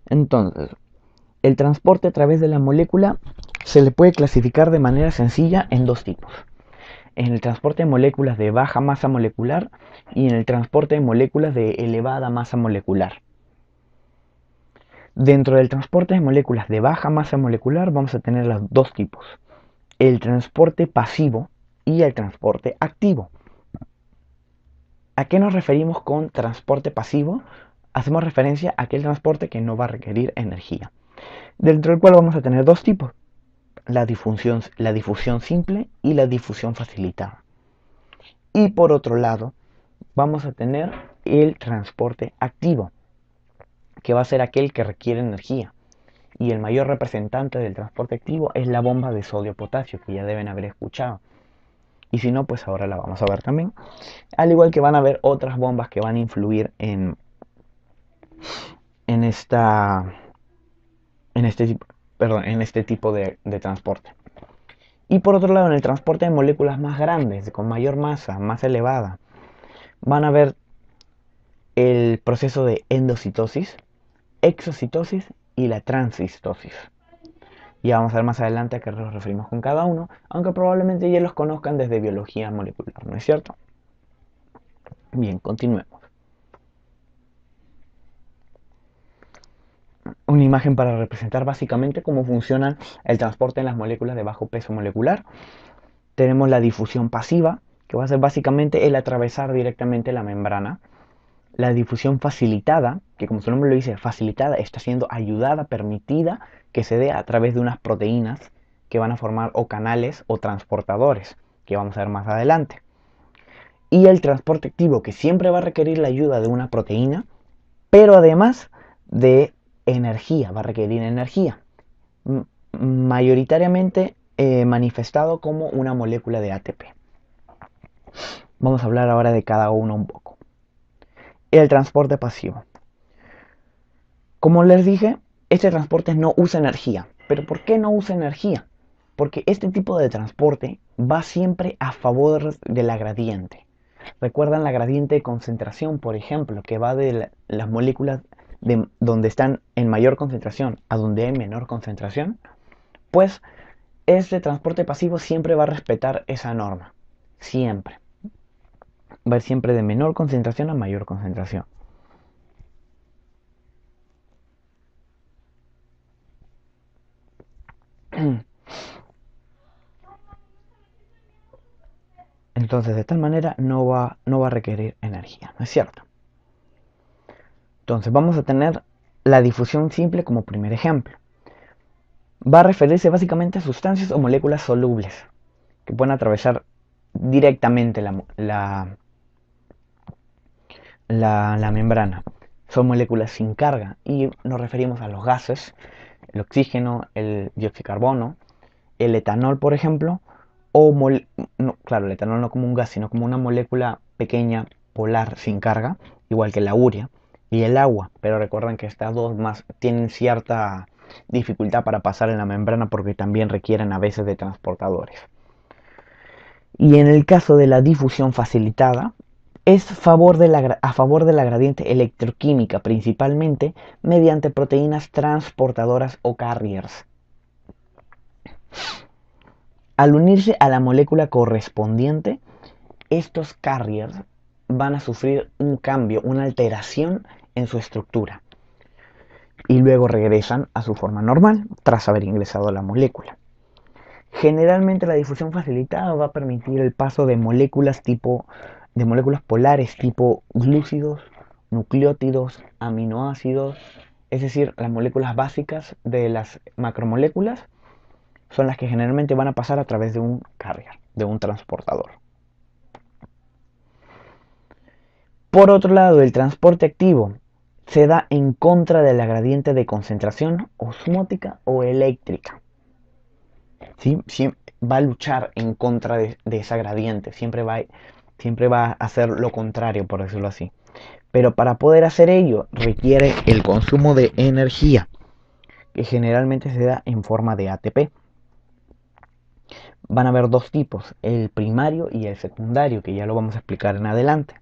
Entonces, el transporte a través de la molécula se le puede clasificar de manera sencilla en dos tipos. En el transporte de moléculas de baja masa molecular y en el transporte de moléculas de elevada masa molecular. Dentro del transporte de moléculas de baja masa molecular vamos a tener los dos tipos, el transporte pasivo y el transporte activo. ¿A qué nos referimos con transporte pasivo? Hacemos referencia a aquel transporte que no va a requerir energía, dentro del cual vamos a tener dos tipos, la difusión simple y la difusión facilitada. Y por otro lado, vamos a tener el transporte activo, que va a ser aquel que requiere energía. Y el mayor representante del transporte activo es la bomba de sodio-potasio, que ya deben haber escuchado. Y si no, pues ahora la vamos a ver también. Al igual que van a haber otras bombas que van a influir en, esta, en este tipo de transporte. Y por otro lado, en el transporte de moléculas más grandes, con mayor masa, más elevada, van a ver el proceso de endocitosis, exocitosis y la transhistosis. Ya vamos a ver más adelante a qué nos referimos con cada uno, aunque probablemente ya los conozcan desde biología molecular, ¿no es cierto? Bien, continuemos. Una imagen para representar básicamente cómo funciona el transporte en las moléculas de bajo peso molecular. Tenemos la difusión pasiva, que va a ser básicamente el atravesar directamente la membrana. La difusión facilitada, que como su nombre lo dice, facilitada, está siendo ayudada, permitida que se dé a través de unas proteínas que van a formar o canales o transportadores, que vamos a ver más adelante. Y el transporte activo, que siempre va a requerir la ayuda de una proteína, pero además de energía, va a requerir energía, mayoritariamente manifestado como una molécula de ATP. Vamos a hablar ahora de cada uno un poco. El transporte pasivo. Como les dije, este transporte no usa energía. ¿Pero por qué no usa energía? Porque este tipo de transporte va siempre a favor de la gradiente. ¿Recuerdan la gradiente de concentración, por ejemplo, que va de las moléculas de donde están en mayor concentración a donde hay menor concentración? Pues este transporte pasivo siempre va a respetar esa norma. Siempre. Va a ir siempre de menor concentración a mayor concentración. Entonces, de tal manera no va a requerir energía, ¿no es cierto? Entonces, vamos a tener la difusión simple como primer ejemplo. Va a referirse básicamente a sustancias o moléculas solubles que pueden atravesar directamente la membrana. Son moléculas sin carga y nos referimos a los gases, el oxígeno, el dióxido de carbono, el etanol, por ejemplo, o no, claro, el etanol no como un gas, sino como una molécula pequeña, polar, sin carga, igual que la urea y el agua. Pero recuerden que estas dos más tienen cierta dificultad para pasar en la membrana porque también requieren a veces de transportadores. Y en el caso de la difusión facilitada, es a favor de la gradiente electroquímica, principalmente mediante proteínas transportadoras o carriers. Al unirse a la molécula correspondiente, estos carriers van a sufrir un cambio, una alteración en su estructura y luego regresan a su forma normal tras haber ingresado a la molécula. Generalmente la difusión facilitada va a permitir el paso de moléculas polares tipo glúcidos, nucleótidos, aminoácidos, es decir, las moléculas básicas de las macromoléculas son las que generalmente van a pasar a través de un carrier, de un transportador. Por otro lado, el transporte activo se da en contra de la gradiente de concentración osmótica o eléctrica. ¿Sí? Va a luchar en contra de esa gradiente, siempre va a hacer lo contrario, por decirlo así. Pero para poder hacer ello requiere el consumo de energía, que generalmente se da en forma de ATP. Van a haber dos tipos, el primario y el secundario, que ya lo vamos a explicar en adelante.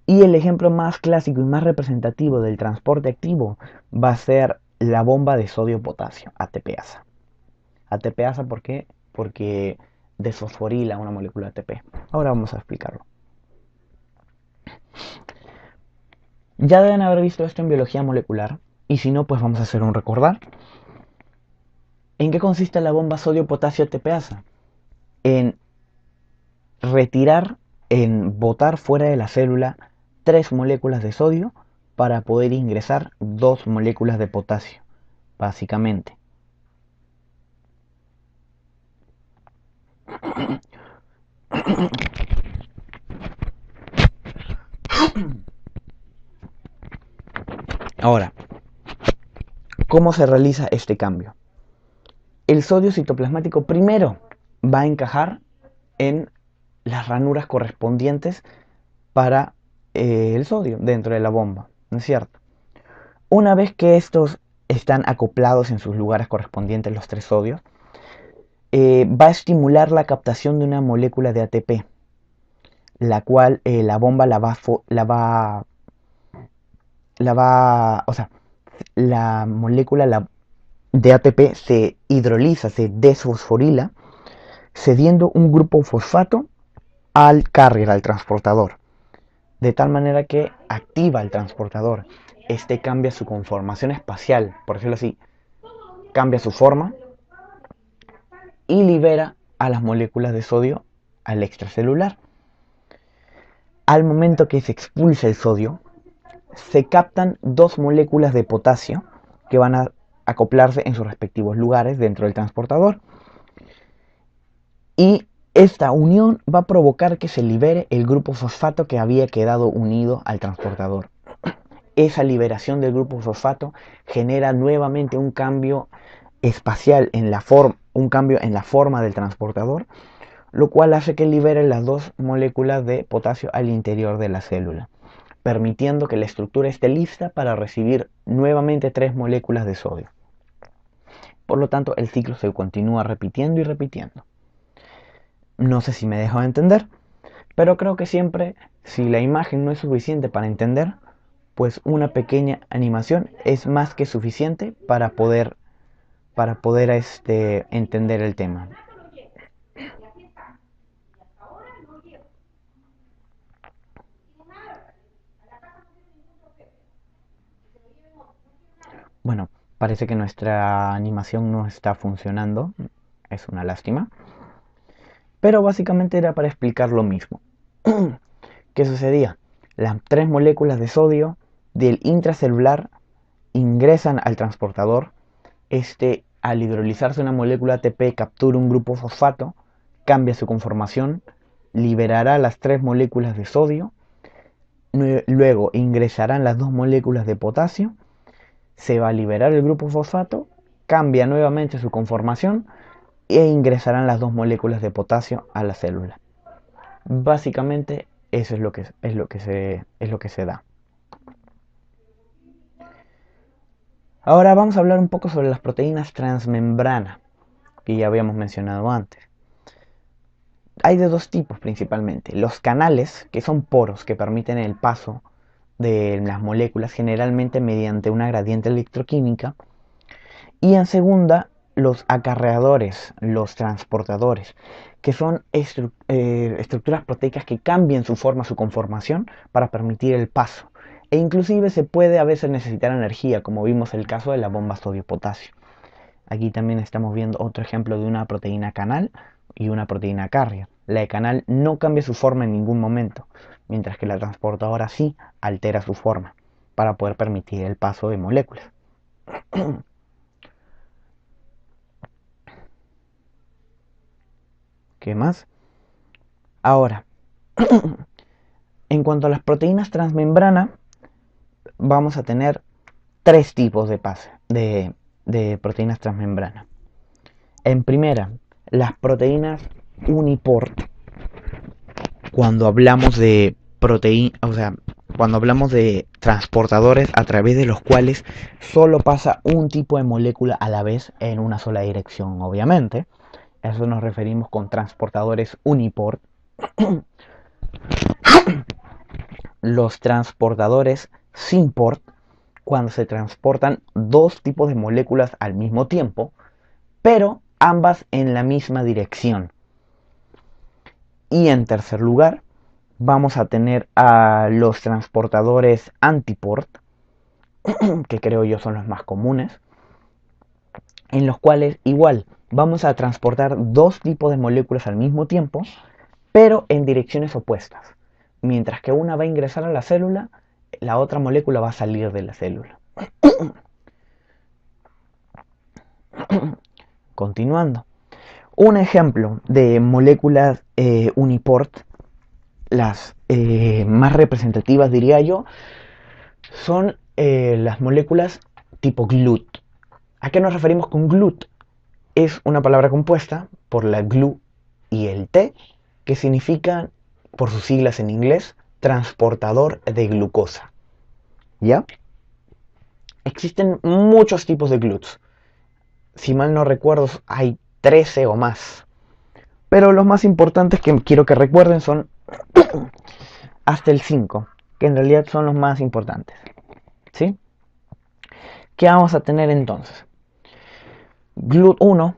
Y el ejemplo más clásico y más representativo del transporte activo va a ser la bomba de sodio-potasio, ATPasa. ATPasa, ¿por qué? Porque desfosforila una molécula ATP. Ahora vamos a explicarlo. Ya deben haber visto esto en biología molecular, y si no, pues vamos a hacer un recordar. ¿En qué consiste la bomba sodio-potasio ATPasa? En retirar, en botar fuera de la célula 3 moléculas de sodio para poder ingresar 2 moléculas de potasio, básicamente. Ahora, ¿cómo se realiza este cambio? El sodio citoplasmático primero va a encajar en las ranuras correspondientes para el sodio dentro de la bomba, ¿no es cierto? Una vez que estos están acoplados en sus lugares correspondientes, los 3 sodios, va a estimular la captación de una molécula de ATP, la cual la bomba o sea, la molécula de ATP se hidroliza, se desfosforila, cediendo un grupo fosfato al carrier, al transportador, de tal manera que activa el transportador. Este cambia su conformación espacial, por decirlo así, cambia su forma y libera a las moléculas de sodio al extracelular. Al momento que se expulsa el sodio, se captan 2 moléculas de potasio que van a acoplarse en sus respectivos lugares dentro del transportador. Y esta unión va a provocar que se libere el grupo fosfato que había quedado unido al transportador. Esa liberación del grupo fosfato genera nuevamente un cambio espacial un cambio en la forma del transportador, lo cual hace que libere las 2 moléculas de potasio al interior de la célula, permitiendo que la estructura esté lista para recibir nuevamente 3 moléculas de sodio. Por lo tanto, el ciclo se continúa repitiendo y repitiendo. No sé si me dejo de entender, pero creo que siempre, si la imagen no es suficiente para entender, pues una pequeña animación es más que suficiente para poder entender el tema. Bueno, parece que nuestra animación no está funcionando, es una lástima, pero básicamente era para explicar lo mismo. ¿Qué sucedía? Las 3 moléculas de sodio del intracelular ingresan al transportador. Al hidrolizarse una molécula ATP, captura un grupo fosfato, cambia su conformación, liberará las 3 moléculas de sodio, luego ingresarán las 2 moléculas de potasio, se va a liberar el grupo fosfato, cambia nuevamente su conformación e ingresarán las 2 moléculas de potasio a la célula. Básicamente eso es lo que se da. Ahora vamos a hablar un poco sobre las proteínas transmembrana, que ya habíamos mencionado antes. Hay de 2 tipos principalmente. Los canales, que son poros que permiten el paso de las moléculas generalmente mediante una gradiente electroquímica. Y en segunda, los acarreadores, los transportadores, que son estructuras proteicas que cambian su forma, su conformación para permitir el paso. E inclusive se puede a veces necesitar energía, como vimos el caso de la bomba sodio-potasio. Aquí también estamos viendo otro ejemplo de una proteína canal y una proteína carrier. La de canal no cambia su forma en ningún momento, mientras que la transportadora sí altera su forma para poder permitir el paso de moléculas. ¿Qué más? Ahora, en cuanto a las proteínas transmembrana, vamos a tener 3 tipos de proteínas transmembrana. En primera, las proteínas uniport. Cuando hablamos de cuando hablamos de transportadores a través de los cuales solo pasa un tipo de molécula a la vez en una sola dirección, obviamente. A eso nos referimos con transportadores uniport. los transportadores SYMPORT cuando se transportan dos tipos de moléculas al mismo tiempo, pero ambas en la misma dirección. Y en tercer lugar, vamos a tener a los transportadores antiport, que creo yo son los más comunes, en los cuales igual vamos a transportar dos tipos de moléculas al mismo tiempo, pero en direcciones opuestas. Mientras que una va a ingresar a la célula, la otra molécula va a salir de la célula. Continuando. Un ejemplo de moléculas uniport, las más representativas diría yo, son las moléculas tipo GLUT. ¿A qué nos referimos con GLUT? Es una palabra compuesta por la GLU y el T, que significan, por sus siglas en inglés, transportador de glucosa. ¿Ya? Existen muchos tipos de GLUTs. Si mal no recuerdo, hay 13 o más. Pero los más importantes que quiero que recuerden son hasta el 5, que en realidad son los más importantes. ¿Sí? ¿Qué vamos a tener entonces? GLUT1,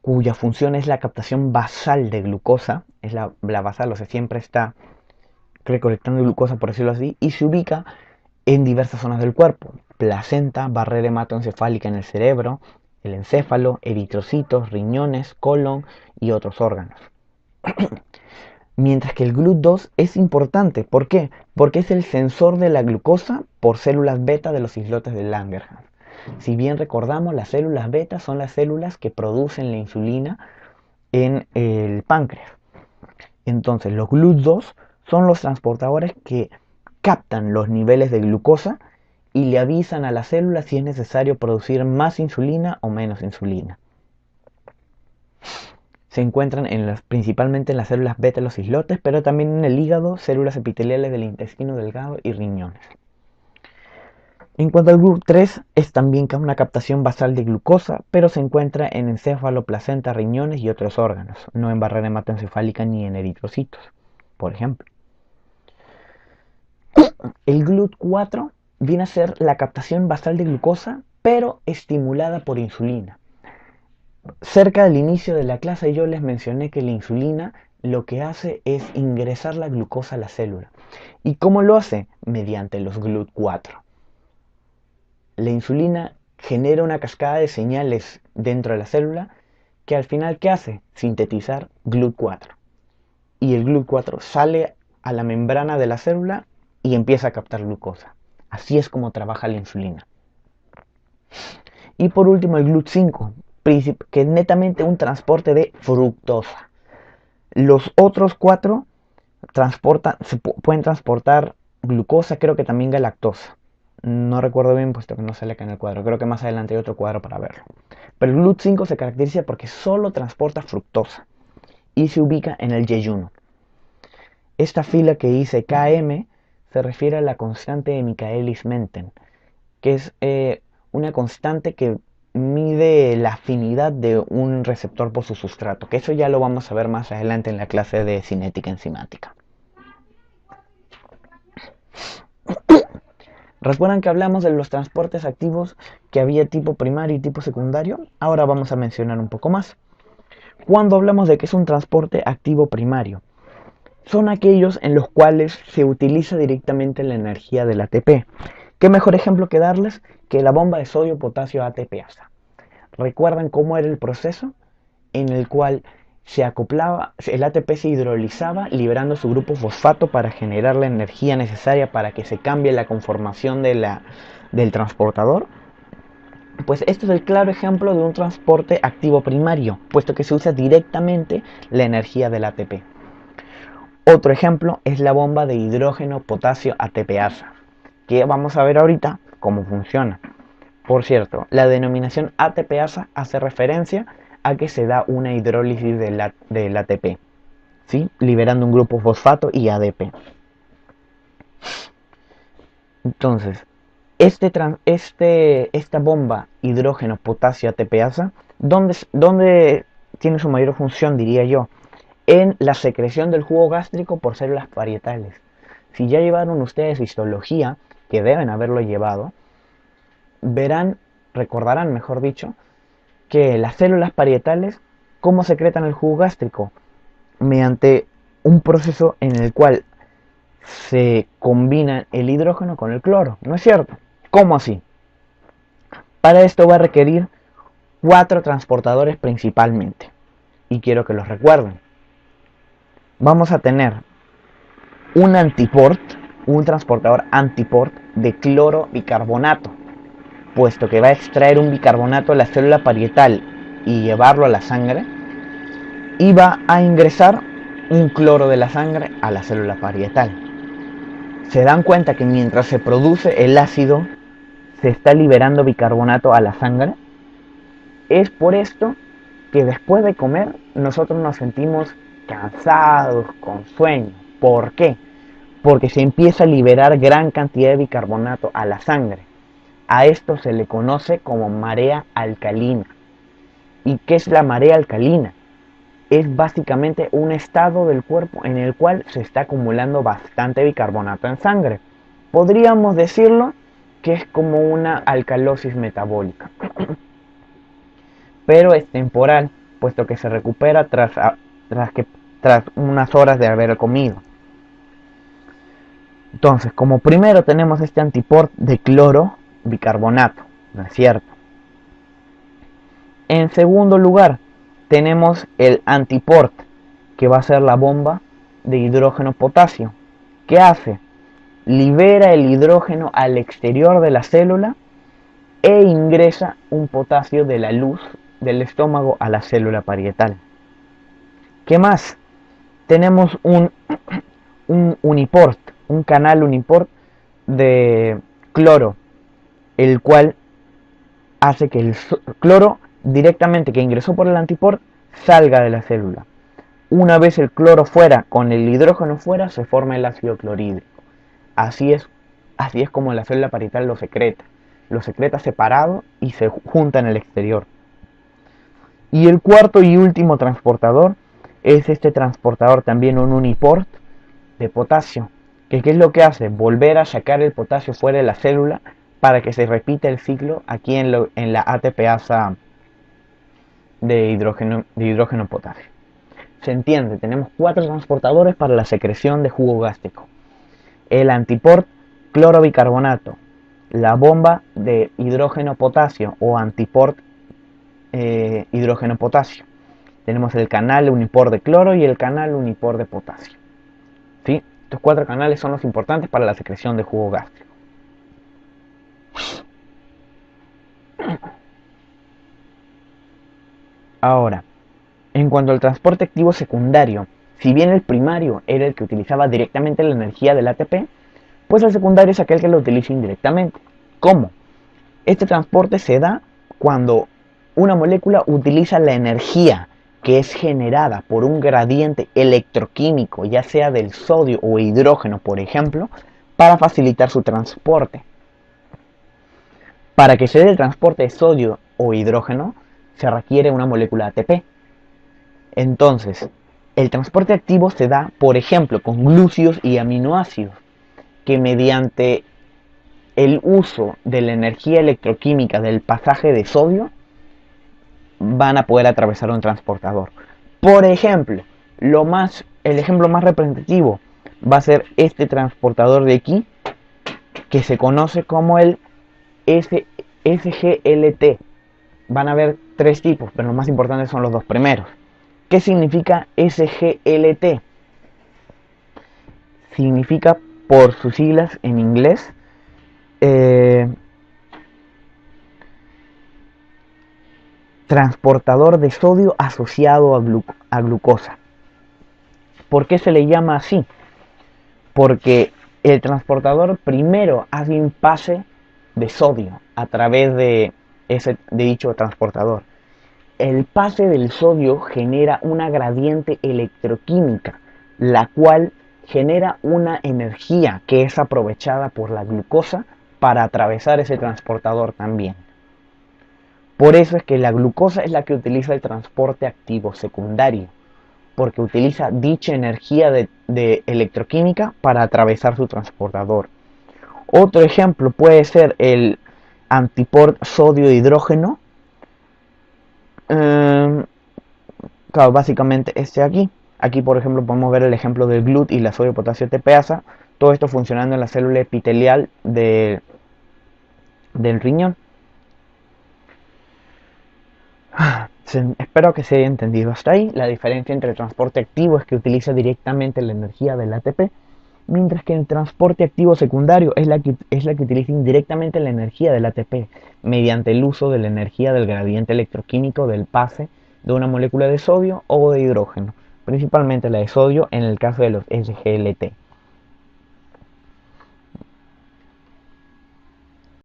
cuya función es la captación basal de glucosa, es la basal, o sea, siempre está recolectando glucosa, por decirlo así, y se ubica en diversas zonas del cuerpo: placenta, barrera hematoencefálica en el cerebro, el encéfalo, eritrocitos, riñones, colon y otros órganos. Mientras que el GLUT2 es importante. ¿Por qué? Porque es el sensor de la glucosa por células beta de los islotes de Langerhans. Si bien recordamos, las células beta son las células que producen la insulina en el páncreas. Entonces los GLUT2 son los transportadores que captan los niveles de glucosa y le avisan a la célula si es necesario producir más insulina o menos insulina. Se encuentran principalmente en las células beta de los islotes, pero también en el hígado, células epiteliales del intestino delgado y riñones. En cuanto al GLUT3, es también una captación basal de glucosa, pero se encuentra en encéfalo, placenta, riñones y otros órganos, no en barrera hematoencefálica ni en eritrocitos, por ejemplo. El GLUT4 viene a ser la captación basal de glucosa, pero estimulada por insulina. Cerca del inicio de la clase yo les mencioné que la insulina lo que hace es ingresar la glucosa a la célula. ¿Y cómo lo hace? Mediante los GLUT4. La insulina genera una cascada de señales dentro de la célula que al final, ¿qué hace? Sintetizar GLUT4. Y el GLUT4 sale a la membrana de la célula y empieza a captar glucosa. Así es como trabaja la insulina. Y por último el GLUT5, que es netamente un transporte de fructosa. Los otros 4 pueden transportar glucosa, creo que también galactosa. No recuerdo bien, puesto que no sale acá en el cuadro. Creo que más adelante hay otro cuadro para verlo. Pero el GLUT5 se caracteriza porque solo transporta fructosa y se ubica en el yeyuno. Esta fila que dice Km se refiere a la constante de Michaelis-Menten, que es una constante que mide la afinidad de un receptor por su sustrato, que eso ya lo vamos a ver más adelante en la clase de cinética enzimática. ¿Recuerdan que hablamos de los transportes activos que había tipo primario y tipo secundario? Ahora vamos a mencionar un poco más. Cuando hablamos de que es un transporte activo primario, son aquellos en los cuales se utiliza directamente la energía del ATP. ¿Qué mejor ejemplo que darles que la bomba de sodio-potasio ATPasa? ¿Recuerdan cómo era el proceso? En el cual se acoplaba, el ATP se hidrolizaba liberando su grupo fosfato para generar la energía necesaria para que se cambie la conformación del transportador. Pues esto es el claro ejemplo de un transporte activo primario, puesto que se usa directamente la energía del ATP. Otro ejemplo es la bomba de hidrógeno potasio ATPasa, que vamos a ver ahorita cómo funciona. Por cierto, la denominación ATPasa hace referencia a que se da una hidrólisis del ATP, ¿sí? Liberando un grupo fosfato y ADP. Entonces, esta bomba hidrógeno potasio ATPasa, ¿dónde tiene su mayor función, diría yo? En la secreción del jugo gástrico por células parietales. si ya llevaron ustedes histología, que deben haberlo llevado, recordarán, mejor dicho, que las células parietales, ¿cómo secretan el jugo gástrico? Mediante un proceso en el cual se combina el hidrógeno con el cloro, ¿no es cierto? ¿Cómo así? Para esto va a requerir 4 transportadores principalmente, y quiero que los recuerden. Vamos a tener un antiport, un transportador antiport de cloro bicarbonato, puesto que va a extraer un bicarbonato de la célula parietal y llevarlo a la sangre, y va a ingresar un cloro de la sangre a la célula parietal. Se dan cuenta que mientras se produce el ácido, se está liberando bicarbonato a la sangre. Es por esto que después de comer nosotros nos sentimos cansados, con sueño. ¿Por qué? Porque se empieza a liberar gran cantidad de bicarbonato a la sangre. A esto se le conoce como marea alcalina. ¿Y qué es la marea alcalina? Es básicamente un estado del cuerpo en el cual se está acumulando bastante bicarbonato en sangre. Podríamos decirlo que es como una alcalosis metabólica. Pero es temporal, puesto que se recupera tras unas horas de haber comido. Entonces, como primero tenemos este antiport de cloro bicarbonato, ¿no es cierto? En segundo lugar, tenemos el antiport, que va a ser la bomba de hidrógeno potasio. ¿Qué hace? Libera el hidrógeno al exterior de la célula e ingresa un potasio de la luz del estómago a la célula parietal. ¿Qué más? Tenemos un uniport, un canal uniport de cloro, el cual hace que el cloro directamente que ingresó por el antiport salga de la célula. Una vez el cloro fuera, con el hidrógeno fuera, se forma el ácido clorhídrico. Así es como la célula parietal lo secreta separado y se junta en el exterior. Y el cuarto y último transportador es este transportador, también un uniport de potasio, que ¿qué es lo que hace? Volver a sacar el potasio fuera de la célula para que se repita el ciclo aquí en la ATPasa de hidrógeno potasio. Se entiende, tenemos 4 transportadores para la secreción de jugo gástrico: el antiport clorobicarbonato, la bomba de hidrógeno potasio o antiport hidrógeno potasio. Tenemos el canal uniport de cloro y el canal uniport de potasio. ¿Sí? Estos 4 canales son los importantes para la secreción de jugo gástrico. Ahora, en cuanto al transporte activo secundario, si bien el primario era el que utilizaba directamente la energía del ATP, pues el secundario es aquel que lo utiliza indirectamente. ¿Cómo? Este transporte se da cuando una molécula utiliza la energía que es generada por un gradiente electroquímico, ya sea del sodio o hidrógeno, por ejemplo, para facilitar su transporte. Para que se dé el transporte de sodio o hidrógeno, se requiere una molécula ATP. Entonces, el transporte activo se da, por ejemplo, con glúcidos y aminoácidos, que mediante el uso de la energía electroquímica del pasaje de sodio van a poder atravesar un transportador. Por ejemplo, el ejemplo más representativo va a ser este transportador de aquí, que se conoce como el SGLT. Van a haber 3 tipos, pero los más importantes son los 2 primeros. ¿Qué significa SGLT? Significa, por sus siglas en inglés, transportador de sodio asociado a glucosa. ¿Por qué se le llama así? Porque el transportador primero hace un pase de sodio a través de dicho transportador. El pase del sodio genera una gradiente electroquímica, la cual genera una energía que es aprovechada por la glucosa para atravesar ese transportador también. Por eso es que la glucosa es la que utiliza el transporte activo secundario. porque utiliza dicha energía de electroquímica para atravesar su transportador. Otro ejemplo puede ser el antiport sodio-hidrógeno. Claro, básicamente este aquí. Aquí, por ejemplo, podemos ver el ejemplo del GLUT y la sodio-potasio TPasa. Todo esto funcionando en la célula epitelial del riñón. Espero que se haya entendido hasta ahí. La diferencia entre el transporte activo es que utiliza directamente la energía del ATP, mientras que el transporte activo secundario es la que utiliza indirectamente la energía del ATP, mediante el uso de la energía del gradiente electroquímico del pase de una molécula de sodio o de hidrógeno, principalmente la de sodio en el caso de los SGLT.